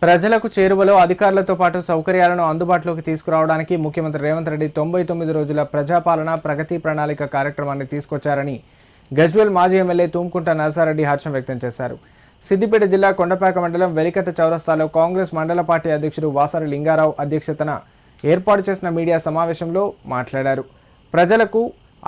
ప్రజలకు చేరువలో అధికారులతో పాటు సౌకర్యాలను అందుబాటులోకి తీసుకురావడానికి ముఖ్యమంత్రి రేవంత్ రెడ్డి 99 రోజుల ప్రజాపాలన ప్రగతి ప్రణాళిక కార్యక్రమాన్ని తీసుకొచ్చారని గజ్వేల్ మాజీ ఎమ్మెల్యే తుమ్కుంట నరసారెడ్డి హర్షం వ్యక్తం చేశారు. సిద్దిపేట జిల్లా కొండపాక మండలం వెలికట్ట చౌరస్తాలో కాంగ్రెస్ మండల పార్టీ అధ్యక్షుడు వాసారి లింగారావు అధ్యక్షతన ఏర్పాటు చేసిన మీడియా సమావేశంలో మాట్లాడారు. ప్రజలకు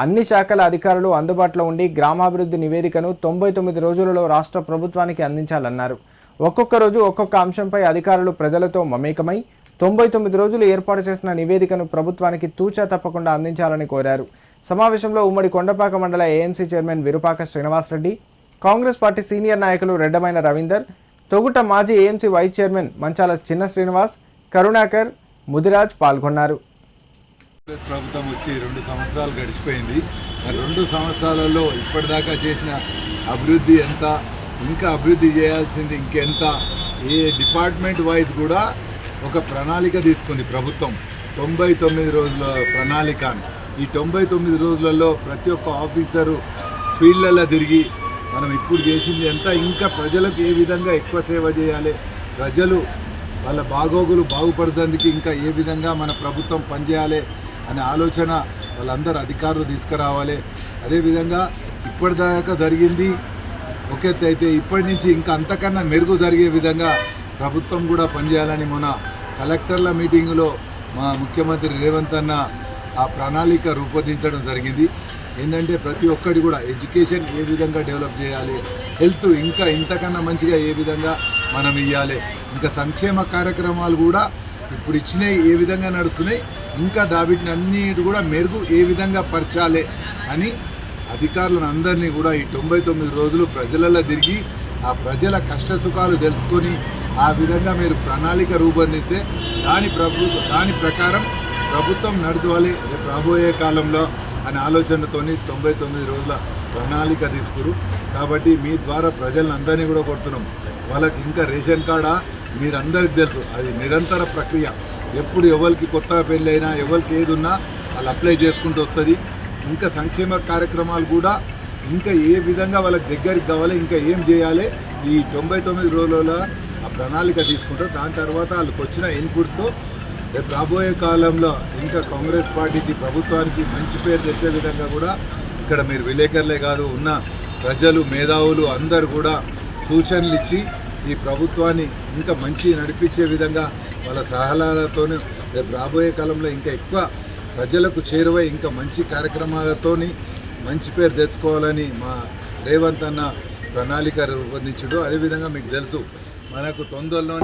అన్ని శాఖల అధికారులు అందుబాటులో ఉండి గ్రామాభివృద్ధి నివేదికను 99 రోజులలో రాష్ట్ర ప్రభుత్వానికి అందించాలన్నారు. ఒక్కొక్క రోజు ఒక్కొక్క అంశంపై అధికారులు ప్రజలతో మమేకమై 99 రోజులు ఏర్పాటు చేసిన నివేదికను ప్రభుత్వానికి తూచా తప్పకుండా అందించాలని కోరారు. సమావేశంలో ఉమ్మడి కొండపాక మండల AMC chairman Virupaka Srinivasreddy, Congress party senior నాయకులు రెడ్డమైన రవీందర్, తొగుట మాజీ ఏఎంసీ వైస్ చైర్మన్ మంచాల చిన్న శ్రీనివాస్, కరుణాకర్, ముదిరాజ్ పాల్గొన్నారు. ప్రభుత్వం వచ్చి 2 సంవత్సరాలు గడిచిపోయింది. 2 సంవత్సరాలలో ఇప్పటిదాకా చేసిన అభివృద్ధి ఎంత, ఇంకా అభివృద్ధి చేయాల్సింది ఇంకెంత, ఏ డిపార్ట్మెంట్ వైజ్ కూడా ఒక ప్రణాళిక తీసుకుంది ప్రభుత్వం. 99 రోజుల ప్రణాళిక. ఈ 99 రోజులలో ప్రతి ఒక్క ఆఫీసరు ఫీల్డ్లలో తిరిగి మనం ఇప్పుడు చేసింది ఎంత, ఇంకా ప్రజలకు ఏ విధంగా ఎక్కువ సేవ చేయాలి, ప్రజలు వాళ్ళ బాగోగులు బాగుపరచడానికి ఇంకా ఏ విధంగా మన ప్రభుత్వం పనిచేయాలి అనే ఆలోచన వాళ్ళందరూ అధికారులు తీసుకురావాలి. అదేవిధంగా ఇప్పటిదాకా జరిగింది ఒక ఎత్తు అయితే ఇప్పటి నుంచి ఇంకా అంతకన్నా మెరుగు జరిగే విధంగా ప్రభుత్వం కూడా పనిచేయాలని మొన్న కలెక్టర్ల మీటింగులో మా ముఖ్యమంత్రి రేవంత్ అన్న ఆ ప్రణాళిక రూపొందించడం జరిగింది. ఏంటంటే ప్రతి ఒక్కటి కూడా ఎడ్యుకేషన్ ఏ విధంగా డెవలప్ చేయాలి, హెల్త్ ఇంకా ఇంతకన్నా మంచిగా ఏ విధంగా మనం ఇవ్వాలి, ఇంకా సంక్షేమ కార్యక్రమాలు కూడా ఇప్పుడు ఇచ్చినవి ఏ విధంగా నడుస్తున్నాయి, ఇంకా వీటిని అన్నిటి కూడా మెరుగు ఏ విధంగా పరచాలి అని అధికారులను అందరినీ కూడా ఈ 99 రోజులు ప్రజలలో తిరిగి ఆ ప్రజల కష్ట సుఖాలు తెలుసుకొని ఆ విధంగా మీరు ప్రణాళిక రూపొందిస్తే దాని ప్రకారం ప్రభుత్వం నడవాలి రేపు రాబోయే కాలంలో అనే ఆలోచనతో 99 రోజుల ప్రణాళిక తీసుకురు. కాబట్టి మీ ద్వారా ప్రజలందరినీ కూడా కొడుతున్నాం. వాళ్ళకి ఇంకా రేషన్ కార్డా మీరందరికీ తెలుసు, అది నిరంతర ప్రక్రియ. ఎప్పుడు ఎవరికి కొత్తగా పెళ్ళి అయినా ఎవరికి ఏది ఉన్నా వాళ్ళు అప్లై చేసుకుంటూ వస్తుంది. ఇంకా సంక్షేమ కార్యక్రమాలు కూడా ఇంకా ఏ విధంగా వాళ్ళకి దగ్గరికి కావాలి, ఇంకా ఏం చేయాలి, ఈ 99 రోజుల ఆ ప్రణాళిక తీసుకుంటారు. దాని తర్వాత వాళ్ళకి వచ్చిన ఇన్పుట్స్తో రేపు రాబోయే కాలంలో ఇంకా కాంగ్రెస్ పార్టీకి ప్రభుత్వానికి మంచి పేరు తెచ్చే విధంగా కూడా ఇక్కడ మీరు విలేకరులే కాదు ఉన్న ప్రజలు మేధావులు అందరూ కూడా సూచనలు ఇచ్చి ఈ ప్రభుత్వాన్ని ఇంకా మంచి నడిపించే విధంగా వాళ్ళ సలహాలతో రేపు రాబోయే కాలంలో ఇంకా ఎక్కువ ప్రజలకు చేరువై ఇంకా మంచి కార్యక్రమాలతోని మంచి పేరు తెచ్చుకోవాలని మా రేవంత్ అన్న ప్రణాళిక రూపొందించడు. అదేవిధంగా మీకు తెలుసు మనకు తొందరలో